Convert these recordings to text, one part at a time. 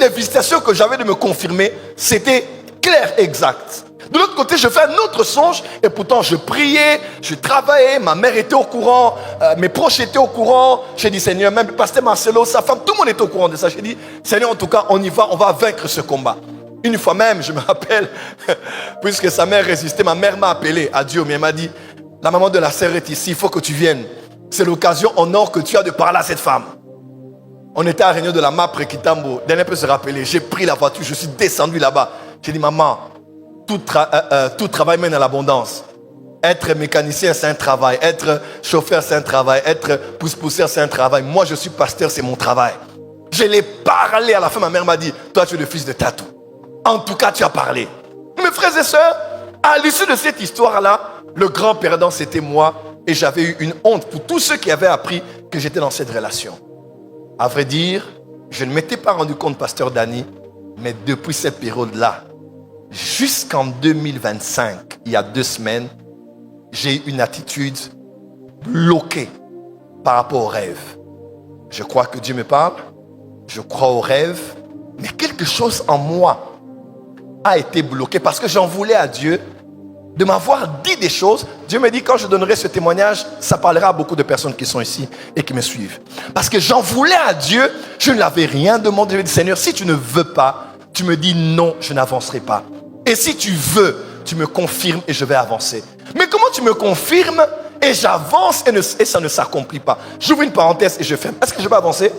des visitations que j'avais de me confirmer, c'était clair, exact. De l'autre côté, je fais un autre songe et pourtant je priais, je travaillais, ma mère était au courant, mes proches étaient au courant. J'ai dit, Seigneur, même le pasteur Marcelo, sa femme, tout le monde était au courant de ça. J'ai dit, Seigneur, en tout cas, on y va, on va vaincre ce combat. Une fois même, je me rappelle, puisque sa mère résistait, ma mère m'a appelé à Dieu, mais elle m'a dit, la maman de la sœur est ici, il faut que tu viennes. C'est l'occasion en or que tu as de parler à cette femme. On était à la réunion de la MAPRE Kitambo. Daniel peut se rappeler. J'ai pris la voiture, je suis descendu là-bas. J'ai dit, maman, tout travail mène à l'abondance. Être mécanicien, c'est un travail. Être chauffeur, c'est un travail. Être pousse-pousseur, c'est un travail. Moi, je suis pasteur, c'est mon travail. Je l'ai parlé. À la fin, ma mère m'a dit, toi, tu es le fils de Tatou. En tout cas, tu as parlé. Mes frères et sœurs, à l'issue de cette histoire-là, le grand perdant, c'était moi. Et j'avais eu une honte pour tous ceux qui avaient appris que j'étais dans cette relation. À vrai dire, je ne m'étais pas rendu compte, pasteur Danny, mais depuis cette période-là, jusqu'en 2025, il y a 2 semaines, j'ai eu une attitude bloquée par rapport au rêve. Je crois que Dieu me parle, je crois au rêve, mais quelque chose en moi a été bloqué parce que j'en voulais à Dieu de m'avoir dit des choses. Dieu me dit, quand je donnerai ce témoignage, ça parlera à beaucoup de personnes qui sont ici et qui me suivent. Parce que j'en voulais à Dieu, je ne l'avais rien demandé. Je lui ai dit, Seigneur, si tu ne veux pas, tu me dis non, je n'avancerai pas. Et si tu veux, tu me confirmes et je vais avancer. Mais comment tu me confirmes et j'avance et ça ne s'accomplit pas? J'ouvre une parenthèse et je ferme. Est-ce que je vais avancer?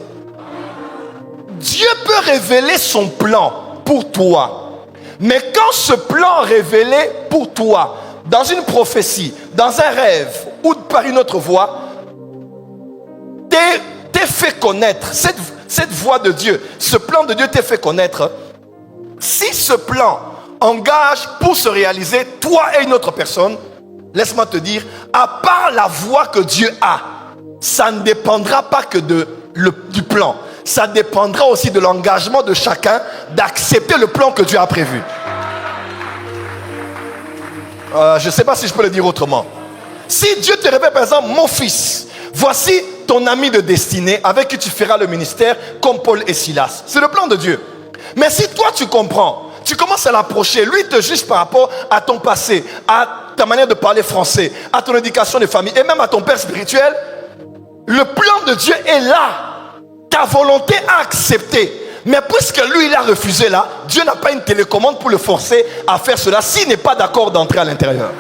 Dieu peut révéler son plan pour toi. Mais quand ce plan révélé pour toi, dans une prophétie, dans un rêve ou par une autre voie, t'est fait connaître, cette voie de Dieu, ce plan de Dieu t'est fait connaître. Si ce plan engage pour se réaliser, toi et une autre personne, laisse-moi te dire, à part la voie que Dieu a, ça ne dépendra pas que du plan. Ça dépendra aussi de l'engagement de chacun d'accepter le plan que Dieu a prévu. Je ne sais pas si je peux le dire autrement. Si Dieu te révèle par exemple, mon fils, voici ton ami de destinée avec qui tu feras le ministère comme Paul et Silas. C'est le plan de Dieu. Mais si toi tu comprends, tu commences à l'approcher, lui il te juge par rapport à ton passé, à ta manière de parler français, à ton éducation de famille et même à ton père spirituel, le plan de Dieu est là. Ta volonté a accepté. Mais puisque lui, il a refusé là, Dieu n'a pas une télécommande pour le forcer à faire cela s'il n'est pas d'accord d'entrer à l'intérieur.